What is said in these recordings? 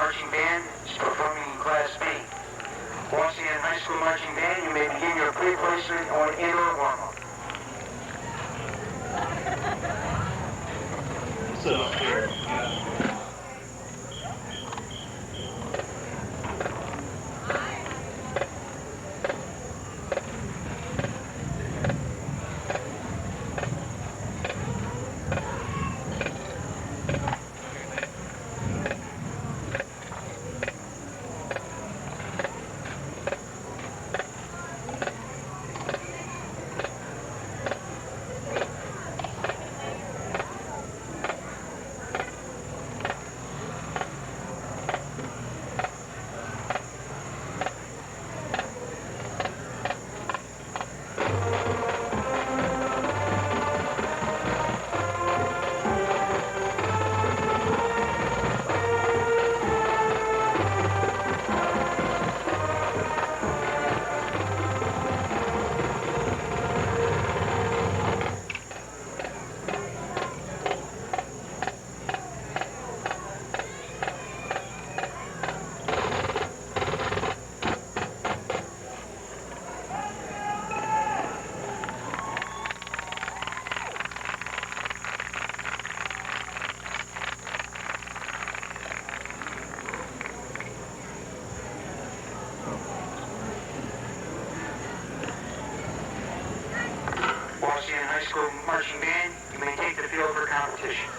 Marching band is performing in Class B. Wauseon High School Marching Band, you may begin your pre-placement or indoor warm-up. Sit up here. Wauseon High School Marching Band, you may take the field for competition.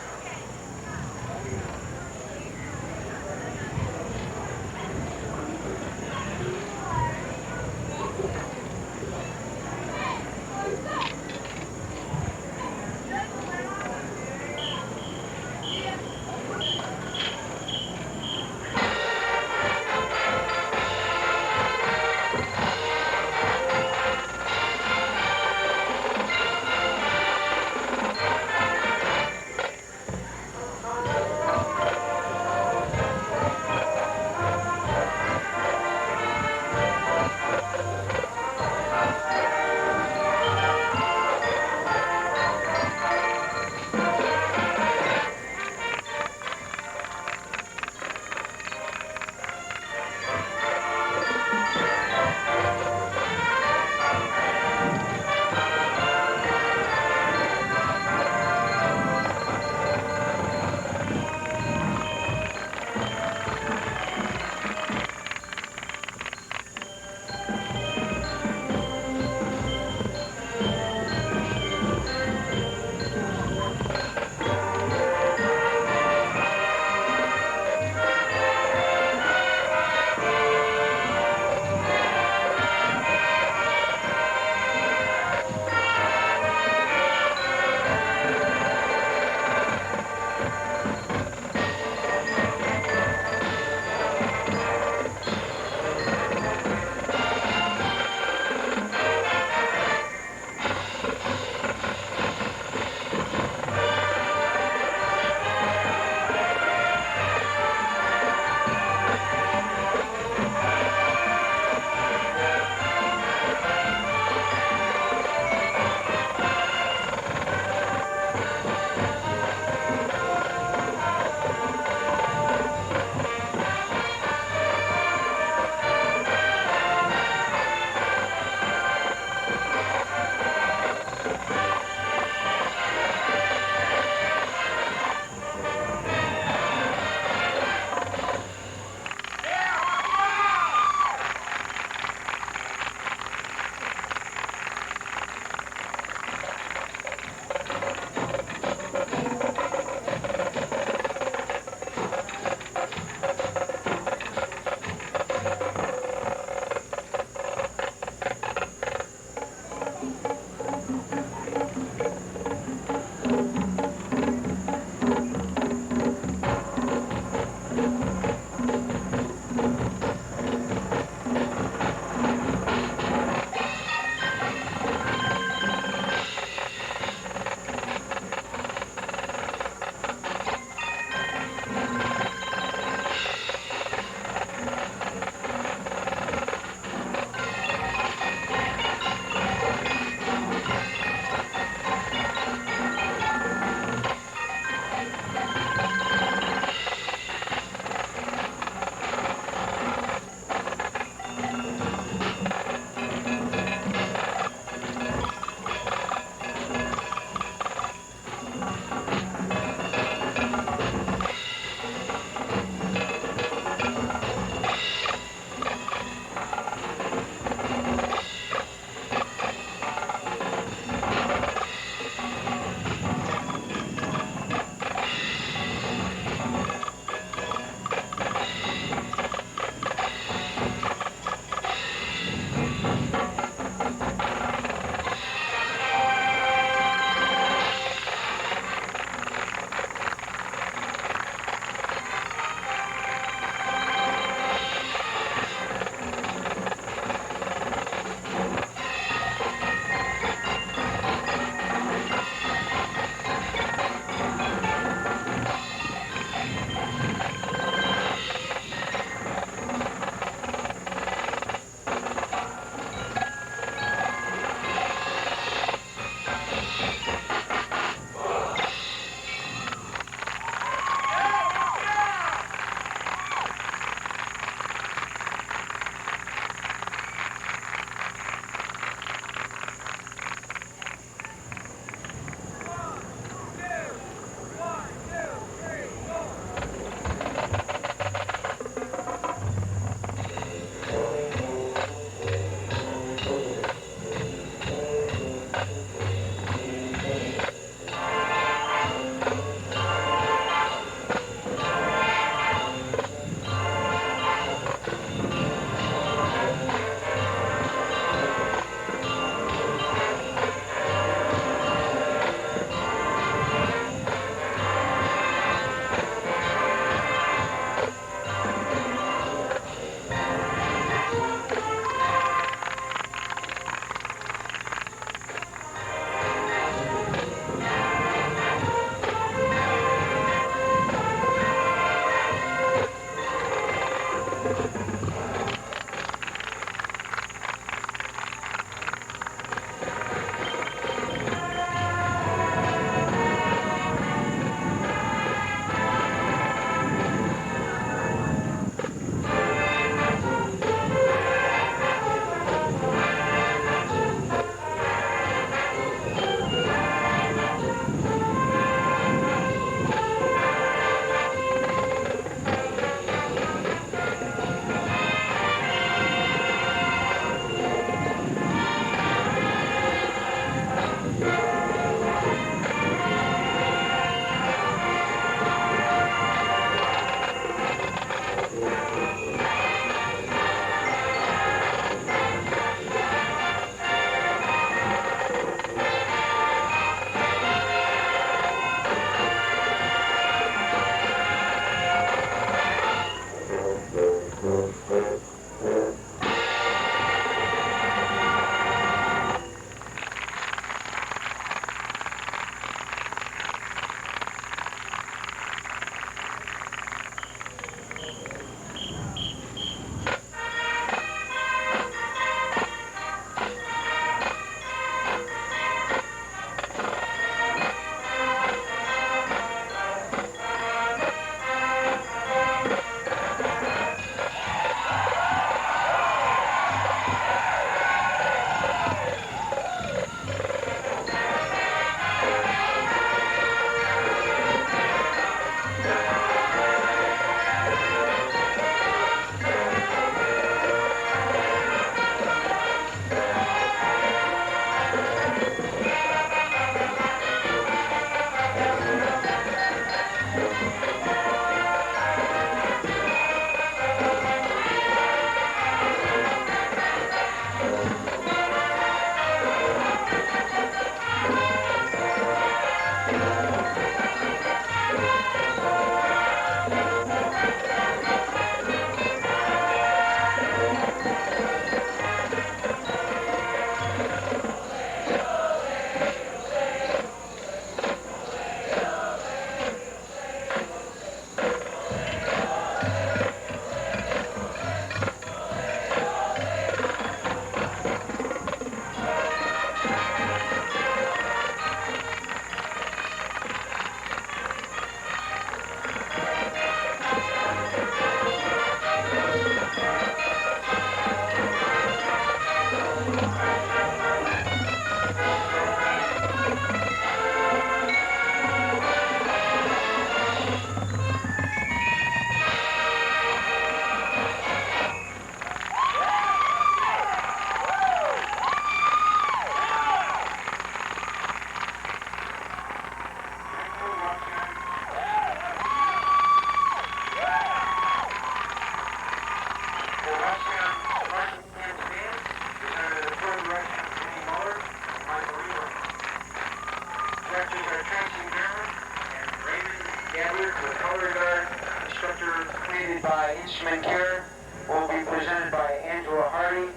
instrument care will be presented by Angela Hardy.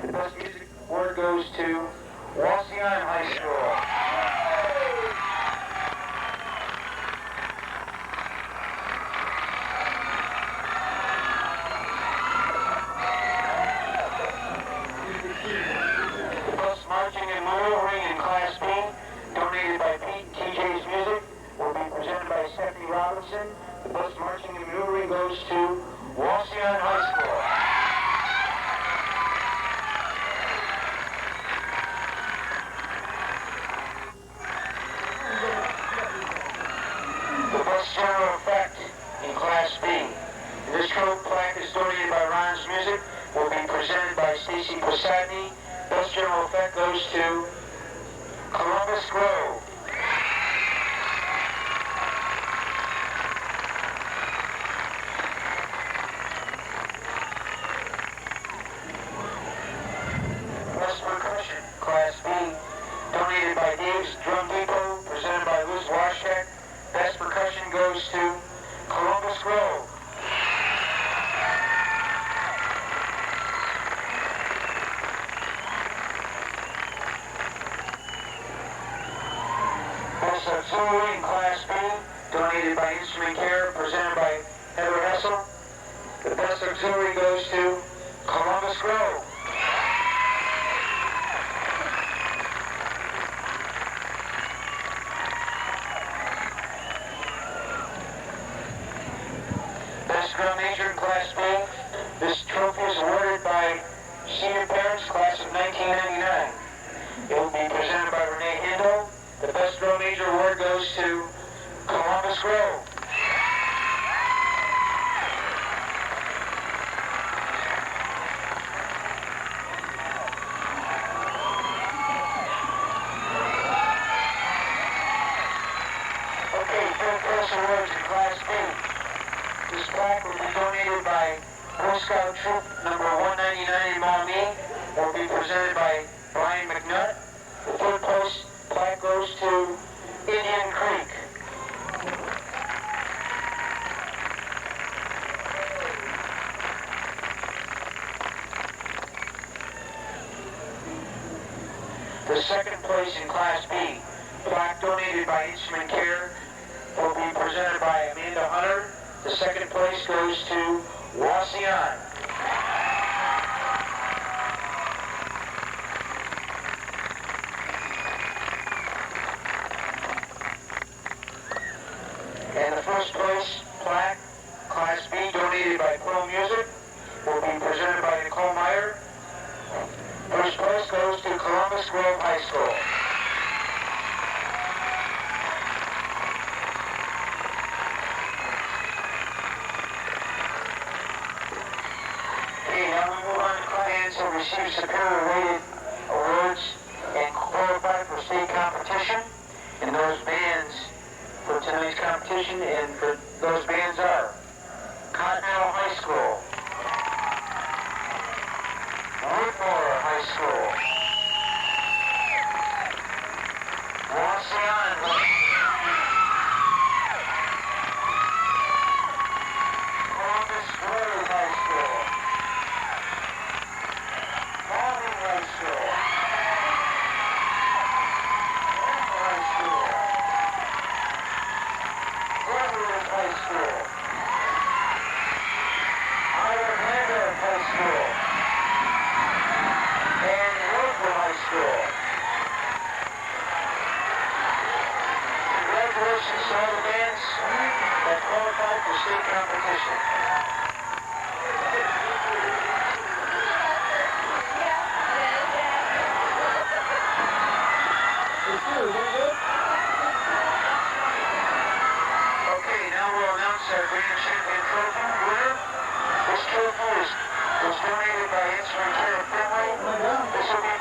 The best music award goes to Wauseon High School. The best marching and maneuvering in Class B, donated by Pete and TJ's Music, will be presented by Stephanie Robinson. The best marching and maneuvering goes to Wauseon High School. The best general effect in Class B. This trophy plaque is donated by Ron's Music, will be presented by Stacy Posadny. Best general effect goes to Columbus Grove. Best percussion, Class B, donated by Dave's Drum Depot, presented by Liz Washek. Best percussion goes to Columbus Grove. Best auxiliary in Class B, donated by Instrument Care, presented by Heather Hessel. The best auxiliary goes to Columbus Grove. Best drum major in Class B. This trophy is awarded by senior parents, class of 1999. It will be presented by Renee Hindle. The best drum major award goes to Columbus Grove. Okay, third place awards in Class B. This plaque will be donated by Girl Scout Troop number 199 in Maumee. It will be presented by Brian McNutt. The third place plaque goes to Indian Creek. The second place in Class B, plaque donated by Instrument Care, will be presented by Amanda Hunter. The second place goes to Wauseon. And the first place plaque, Class B, donated by Pearl Music, will be presented by Nicole Meyer. First place goes to Columbus Grove High School. Okay, now we move on to bands that receive superior rated awards and qualify for state competition. And those bands for tonight's competition and for those bands are Cottonelle High School, Woodmore High School, Wauseon, Columbus Grove High School, Maumee High School, High School, Glenwood High School, Ironhanger High School, and Woodville High School. Congratulations to all the bands that qualified for state competition. Okay, now we'll announce our Grand Champion Trophy winner. This trophy was donated by Instrument Care of Finley. This will be...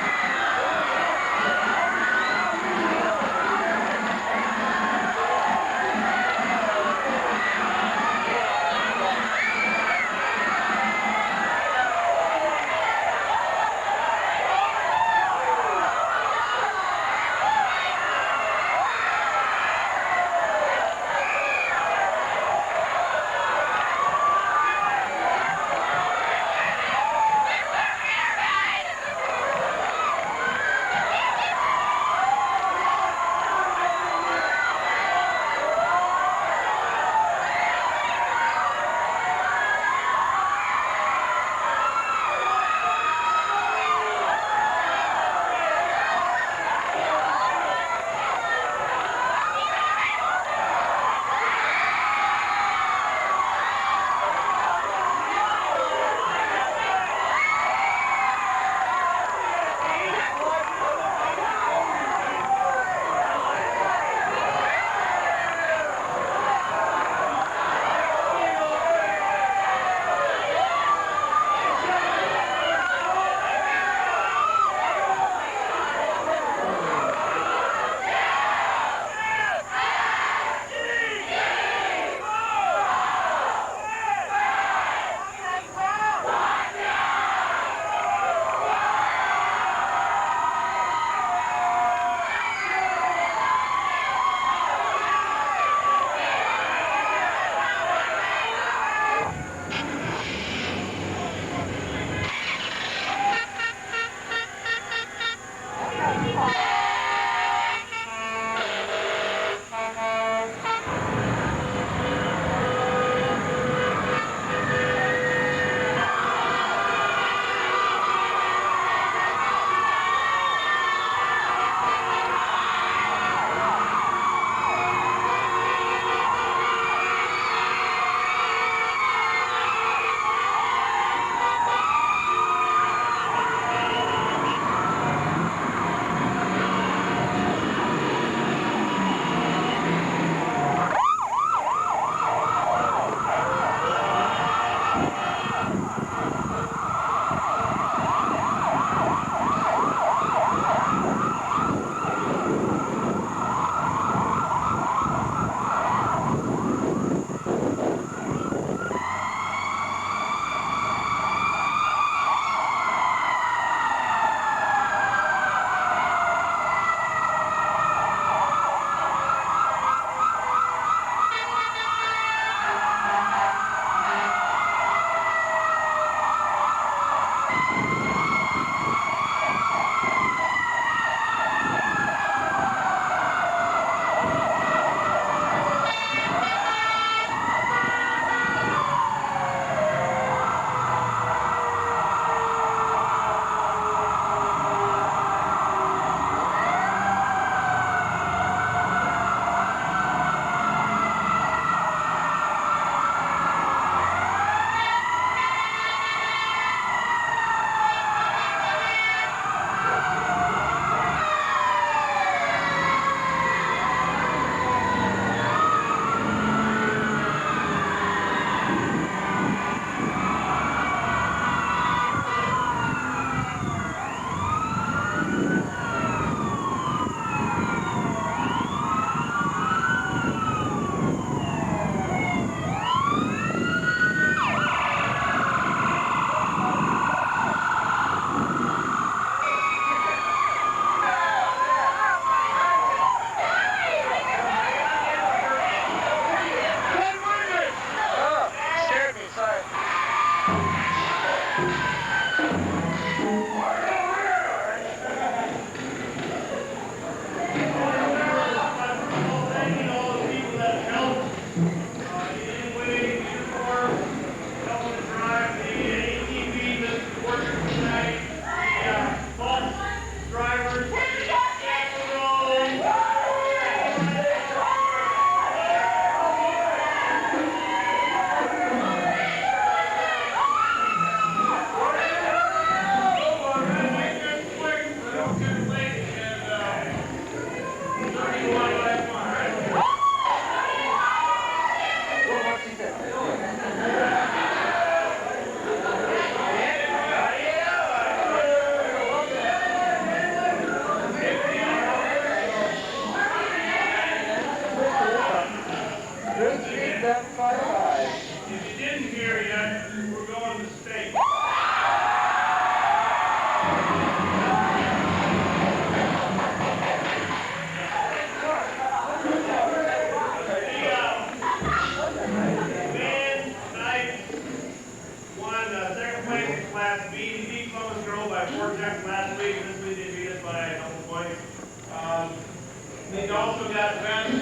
We also got best,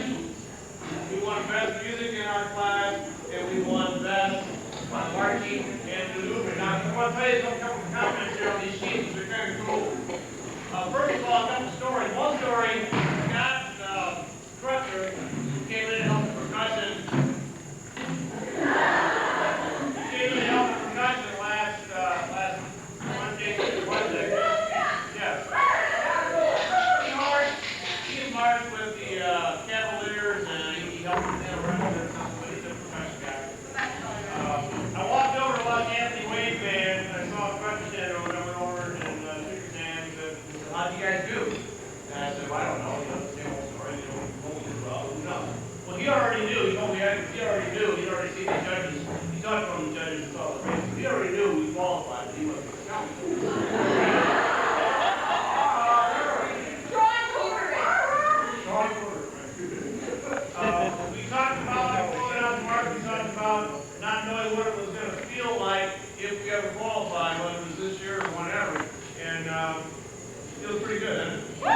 we won best music in our class, and we won best marching and maneuvering. Now, I want to tell you some couple of comments here on these sheets. They're kind of cool. First of all, a couple stories. One story, Scott Crutcher, who came in and helped the percussion. He came in and helped the percussion last Wednesday. Yes. He marched with the Cavaliers, and he helped them around there. But he's a percussion guy. I walked over to watch Anthony Wayne band, and I saw a percussion standing over, and I went over and shook his hand and said, "How'd you guys do?" And I said, "Well, I don't know. You know, the same old story. You know, we did well. Who knows?" Well, he already knew. He told me he already knew. He'd already seen the judges. He talked from the judges and saw the races. He already knew we qualified, but he wasn't counting. We talked about going out to market. We talked about not knowing what it was going to feel like if we ever qualified, whether it was this year or whatever. And it feels pretty good, doesn't it?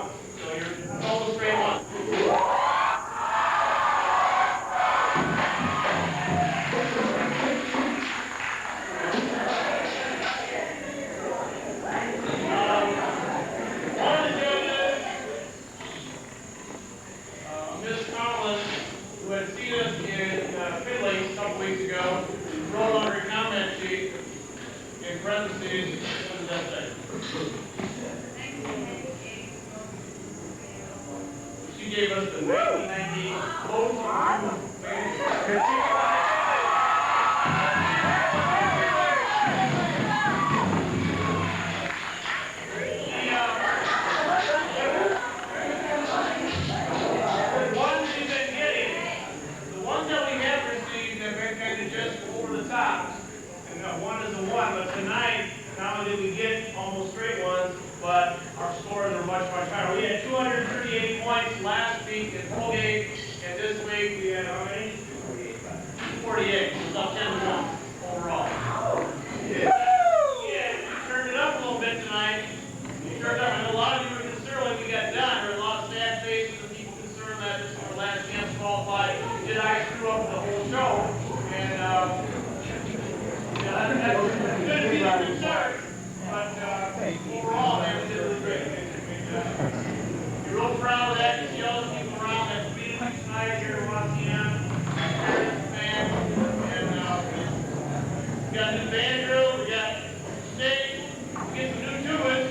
ones. So you're almost straight one. One of the judges, Miss Collins, who had seen us in Finley a couple weeks ago, wrote on her comment sheet in parentheses, what does that say? She gave us the 1990 Wauseon. But tonight, not only did we get almost straight ones, but our scores are much, much higher. We had 238 points last week in Colgate, and this week we had how many? 48. So it's up 10 to 1 overall. Yeah, we turned it up a little bit tonight. We turned up, and a lot of you were concerned when we got done. There were a lot of sad faces and people concerned that this was our last chance to qualify. Did I screw up the whole show? And that's a good be concerned, but overall, man, we did really great. We're real proud of that. You see all the people around that community tonight here at Wauseon, parents, fans, and we got a new band drill, we got stage, we get some new tubas.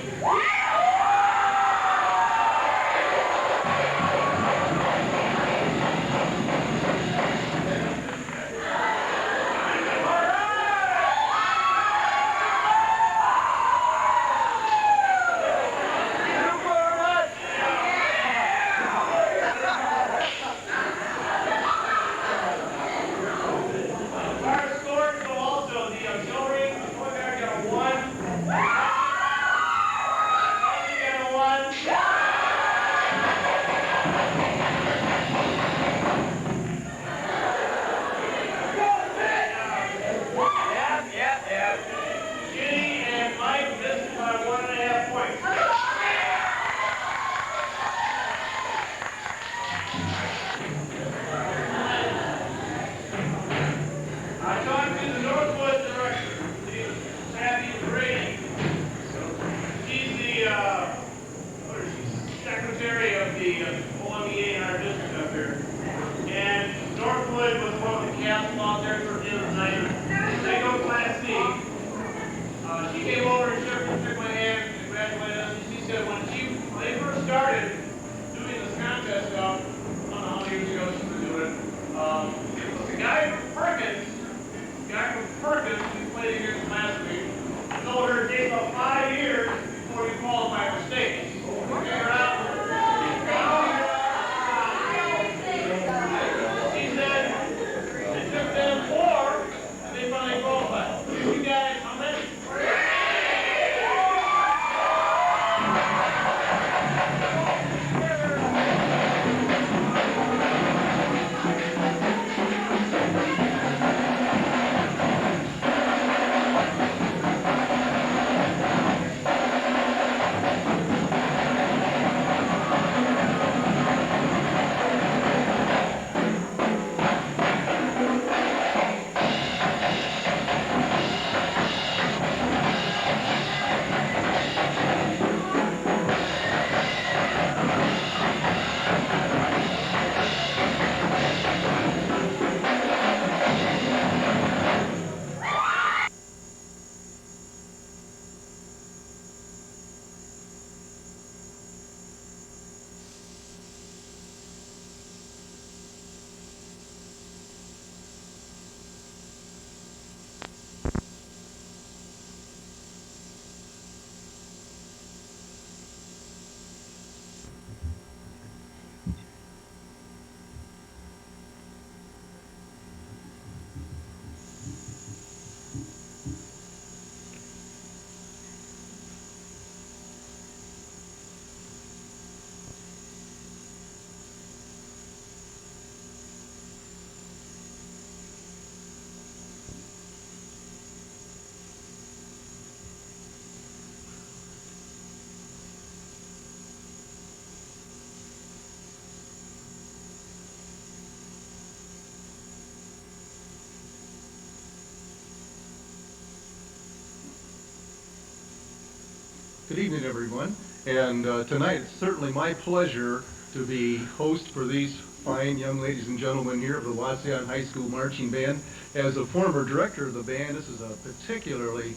Good evening, everyone. And tonight it's certainly my pleasure to be host for these fine young ladies and gentlemen here of the Wauseon High School Marching Band. As a former director of the band, this is a particularly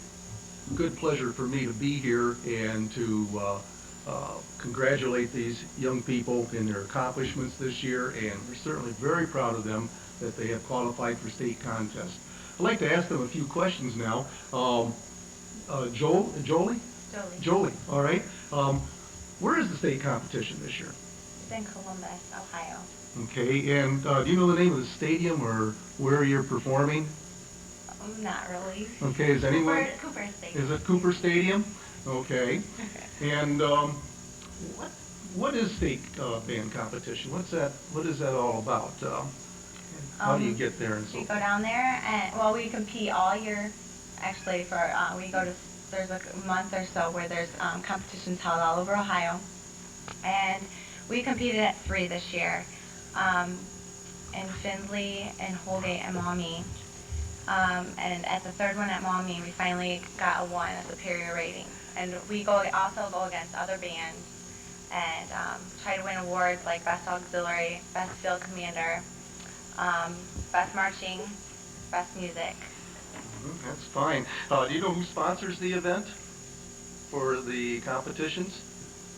good pleasure for me to be here and to congratulate these young people in their accomplishments this year, and we're certainly very proud of them that they have qualified for state contests. I'd like to ask them a few questions now. Jolie? Jolie, all right. Where is the state competition this year? It's in Columbus, Ohio. Okay, and do you know the name of the stadium or where you're performing? Not really. Okay, is anyone? Cooper Stadium. Is it Cooper Stadium? Okay. And what is state band competition? What is that all about? How do you get there and so We forth? go down there and, well, we compete all year. Actually, there's a month or so where there's competitions held all over Ohio. And we competed at 3 this year, in Findlay and Holgate and Maumee. And at the 3rd one at Maumee, we finally got a 1, a superior rating. And we also go against other bands and try to win awards like Best Auxiliary, Best Field Commander, Best Marching, Best Music. That's fine. Do you know who sponsors the event for the competitions?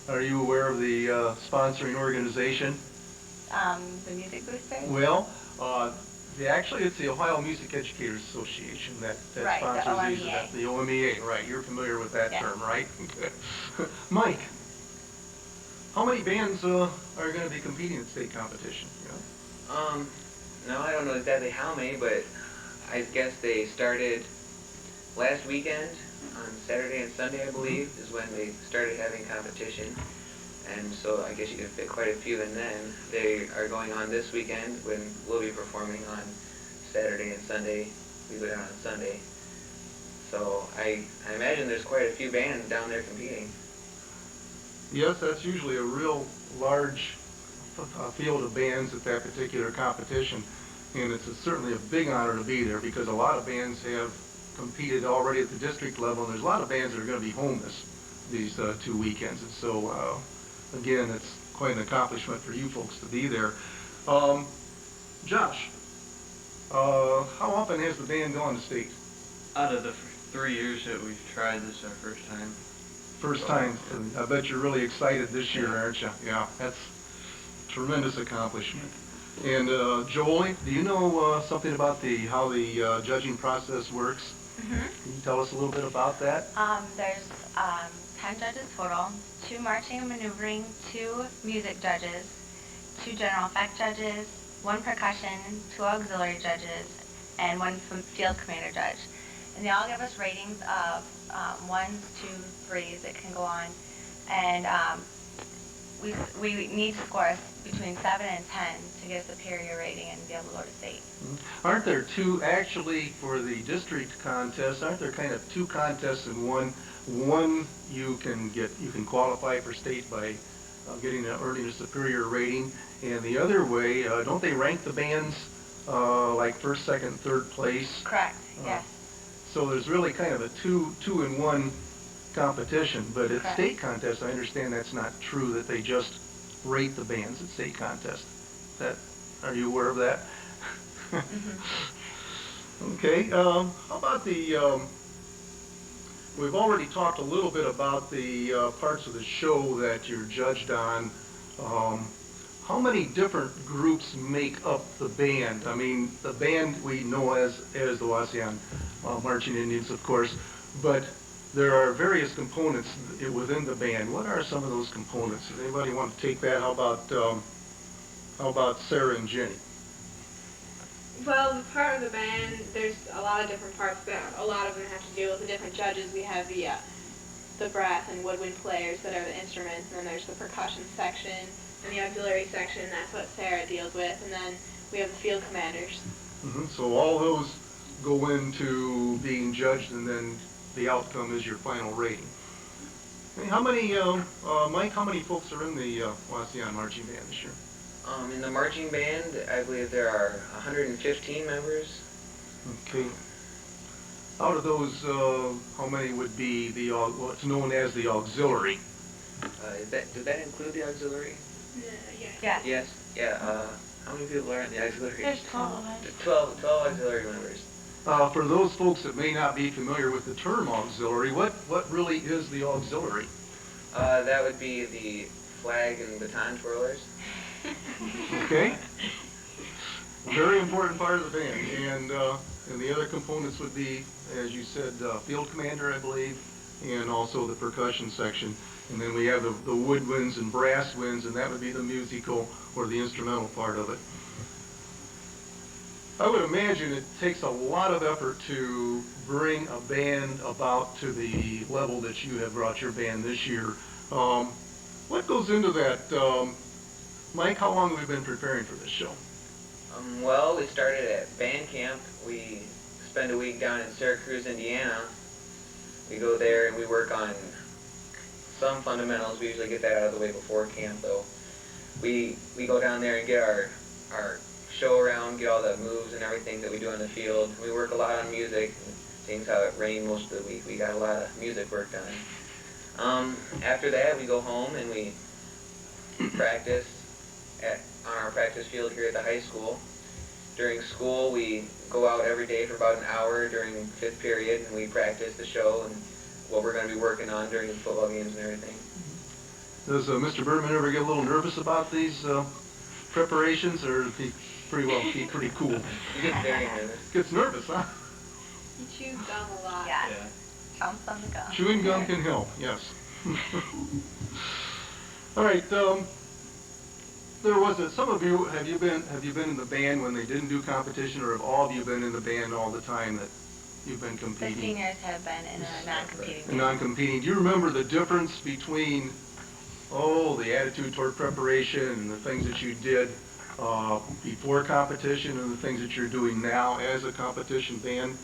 Are you aware of the sponsoring organization? The Music Boosters? Well, actually it's the Ohio Music Educators Association that Right, the sponsors these OMEA. events. The OMEA, right. You're familiar with that Yes. term, right? Mike, how many bands are going to be competing in state competition? You know? No, I don't know exactly how many, but I guess they started last weekend on Saturday and Sunday, I believe, is when they started having competition. And so I guess you could fit quite a few in then. They are going on this weekend when we'll be performing on Saturday and Sunday. We go down on Sunday. So I imagine there's quite a few bands down there competing. Yes, that's usually a real large field of bands at that particular competition. And it's certainly a big honor to be there because a lot of bands have competed already at the district level, and there's a lot of bands that are going to be home these 2 weekends. And so, again, it's quite an accomplishment for you folks to be there. Josh, how often has the band gone to state? Out of the 3 years that we've tried, this is our first time. First time. I bet you're really excited this year, aren't you? Yeah, that's a tremendous accomplishment. And Jolie, do you know something about how the judging process works? Mm-hmm. Can you tell us a little bit about that? There's 10 judges total, 2 marching and maneuvering, 2 music judges, 2 general effect judges, 1 percussion, 2 auxiliary judges, and 1 field commander judge. And they all give us ratings of 1s, 2s, 3s. It can go on. And we need to score between 7 and 10 to get a superior rating and be able to go to state. Aren't there two, for the district contest, aren't there kind of 2 contests in one? One you can qualify for state by earning a superior rating, and the other way, don't they rank the bands like 1st, 2nd, 3rd place? Correct, yes. So there's really kind of a two-in-one competition, but at Correct. state contests, I understand that's not true, that they just rate the bands at state contests. Are you aware of that? Mm-hmm. Okay, how about we've already talked a little bit about the parts of the show that you're judged on. How many different groups make up the band? I mean, the band we know as the Wauseon Marching Indians, of course, but there are various components within the band. What are some of those components? Does anybody want to take that? How about Sarah and Jenny? Well, the part of the band, there's a lot of different parts that a lot of them have to deal with the different judges. We have the brass and woodwind players that are the instruments, and then there's the percussion section and the auxiliary section. That's what Sarah deals with, and then we have the field commanders. Mm-hmm. So all those go into being judged, and then the outcome is your final rating. Hey, how many, Mike, how many folks are in the Wauseon Marching Band this year? In the marching band, I believe there are 115 members. Okay. Out of those, how many would be the, what's known as the auxiliary? Does that include the auxiliary? Yeah. Yes. Yes. Yeah. How many people are in the auxiliary? There's 12 of us. There's 12 auxiliary members. For those folks that may not be familiar with the term auxiliary, what really is the auxiliary? That would be the flag and baton twirlers. Okay. Very important part of the band. And the other components would be, as you said, field commander, I believe, and also the percussion section. And then we have the woodwinds and brass winds, and that would be the musical or the instrumental part of it. I would imagine it takes a lot of effort to bring a band about to the level that you have brought your band this year. What goes into that? Mike, how long have we been preparing for this show? Well, we started at band camp. We spend a week down in Syracuse, Indiana. We go there and we work on some fundamentals. We usually get that out of the way before camp, though. We go down there and get our show around, get all the moves and everything that we do on the field. We work a lot on music. Seeing how it rained most of the week, we got a lot of music work done. After that, we go home and we practice on our practice field here at the high school. During school, we go out every day for about an hour during 5th period, and we practice the show and what we're going to be working on during the football games and everything. Does Mr. Berman ever get a little nervous about these preparations, or does he keep pretty cool? He gets very nervous. Gets nervous, huh? You chew gum a lot. Yes. Chomps on the gum. Chewing gum can help, yes. All right. There was some of you. Have you been in the band when they didn't do competition, or have all of you been in the band all the time that you've been The competing? seniors have been in a non-competing band. Non-competing. Do you remember the difference between the attitude toward preparation and the things that you did before competition and the things that you're doing now as a competition band?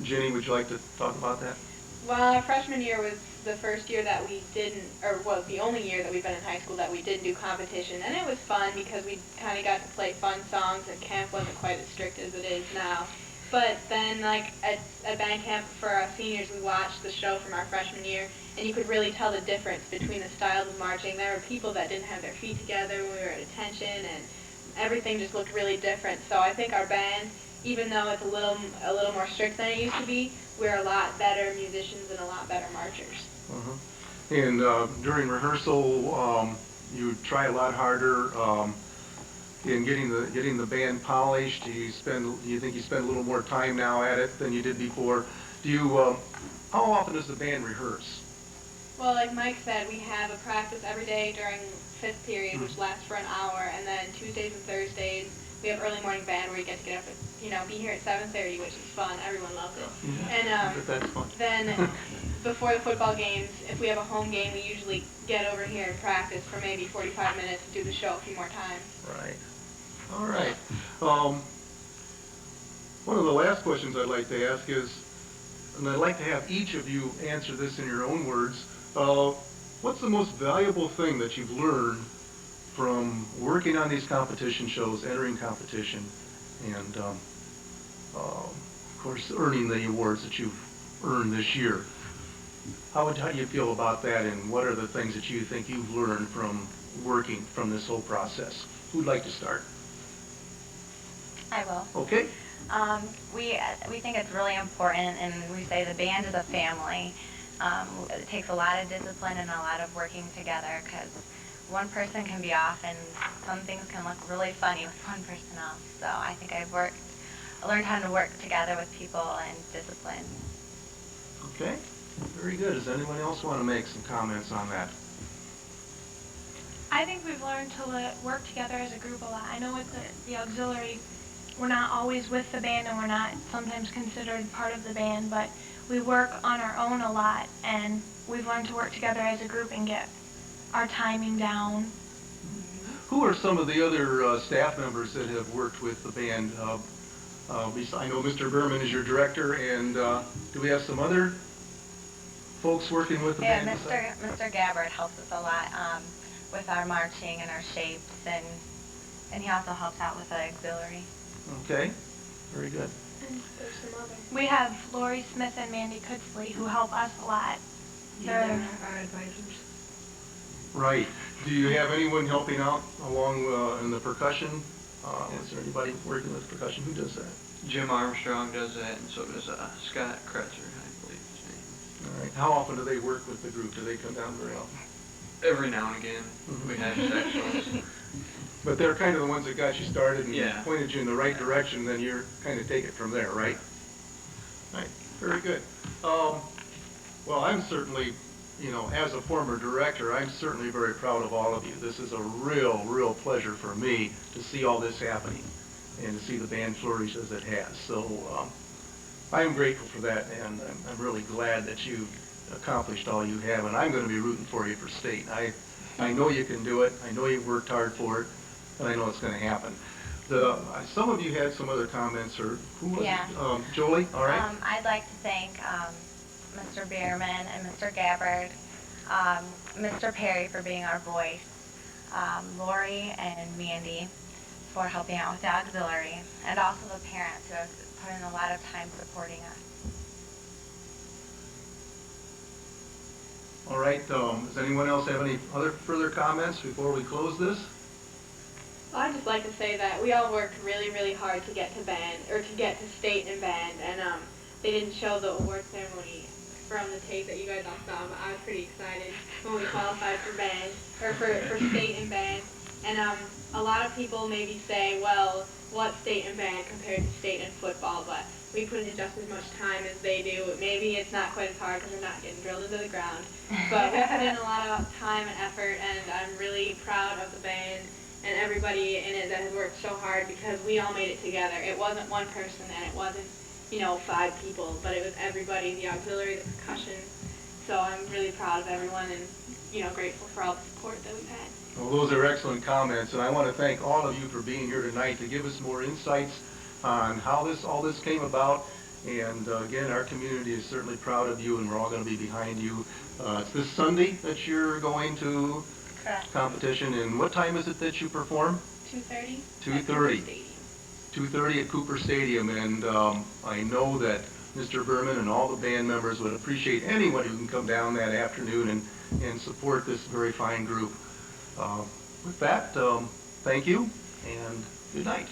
Jenny, would you like to talk about that? Well, our freshman year was the first year that we didn't, or well, the only year that we've been in high school that we didn't do competition, and it was fun because we kind of got to play fun songs, and camp wasn't quite as strict as it is now. But then, like, at band camp for our seniors, we watched the show from our freshman year, and you could really tell the difference between the styles of marching. There were people that didn't have their feet together when we were at attention, and everything just looked really different. So I think our band, even though it's a little more strict than it used to be, we're a lot better musicians and a lot better marchers. And during rehearsal, you try a lot harder in getting the band polished. Do you think you spend a little more time now at it than you did before? Do you? How often does the band rehearse? Well, like Mike said, we have a practice every day during 5th period, which lasts for an hour, and then Tuesdays and Thursdays we have early morning band where you get to get up and be here at 7:30, which is fun. Everyone loves it. Yeah, And that's fun. then before the football games, if we have a home game, we usually get over here and practice for maybe 45 minutes and do the show a few more times. Right. All right. One of the last questions I'd like to ask is, and I'd like to have each of you answer this in your own words, what's the most valuable thing that you've learned from working on these competition shows, entering competition, and of course earning the awards that you've earned this year? How do you feel about that, and what are the things that you think you've learned from working from this whole process? Who'd like to start? I will. Okay. We think it's really important, and we say the band is a family. It takes a lot of discipline and a lot of working together, because one person can be off and some things can look really funny with one person off. So I think I learned how to work together with people and discipline. Okay, very good. Does anyone else want to make some comments on that? I think we've learned to work together as a group a lot. I know with the auxiliary, we're not always with the band and we're not sometimes considered part of the band, but we work on our own a lot, and we've learned to work together as a group and get our timing down. Who are some of the other staff members that have worked with the band? I know Mr. Berman is your director, and do we have some other folks working with the band? Yeah, Mr. Gabbard helps us a lot with our marching and our shapes, and he also helps out with the auxiliary. Okay, very good. And There's some other. we have Lori Smith and Mandy Kutzley who help us a lot. Yeah, They're- they're our advisors. Right. Do you have anyone helping out along in the percussion? Is there anybody working with percussion? Who does that? Jim Armstrong does that, and so does Scott Kretzer, I believe his name. All right. How often do they work with the group? Do they come down very often? Every now and again, we have sections. But they're kind of the ones that got you started and Yeah. pointed you in the right direction, then you're kind of take it from there, right? Right. Very good. Well, I'm certainly, you know, as a former director, I'm certainly very proud of all of you. This is a real pleasure for me to see all this happening and to see the band flourish as it has. So I am grateful for that, and I'm really glad that you've accomplished all you have, and I'm going to be rooting for you for state. I know you can do it. I know you've worked hard for it, and I know it's going to happen. Some of you had some other comments, or who was Yeah. it? Jolie, all right? I'd like to thank Mr. Bierman and Mr. Gabbard, Mr. Perry for being our voice, Lori and Mandy for helping out with the auxiliary, and also the parents who have put in a lot of time supporting us. All right, does anyone else have any other further comments before we close this? I'd just like to say that we all worked really hard to get to band, or to get to state and band, and they didn't show the award ceremony from the tape that you guys all saw, but I was pretty excited when we qualified for band, or for state and band. And a lot of people maybe say, well, what's state and band compared to state and football, but we put in just as much time as they do. Maybe it's not quite as hard because we're not getting drilled into the ground, but we put in a lot of time and effort, and I'm really proud of the band and everybody in it that has worked so hard, because we all made it together. It wasn't one person, and it wasn't, you know, 5 people, but it was everybody, the auxiliary, the percussion. So I'm really proud of everyone, and, you know, grateful for all the support that we've had. Well, those are excellent comments, and I want to thank all of you for being here tonight to give us more insights on how all this came about. And again, our community is certainly proud of you, and we're all going to be behind you. It's this Sunday that you're going to Correct. competition, and what time is it that you perform? 2:30? 2:30. 2:30 at Cooper Stadium, and I know that Mr. Berman and all the band members would appreciate anyone who can come down that afternoon and support this very fine group. With that, thank you, and good night.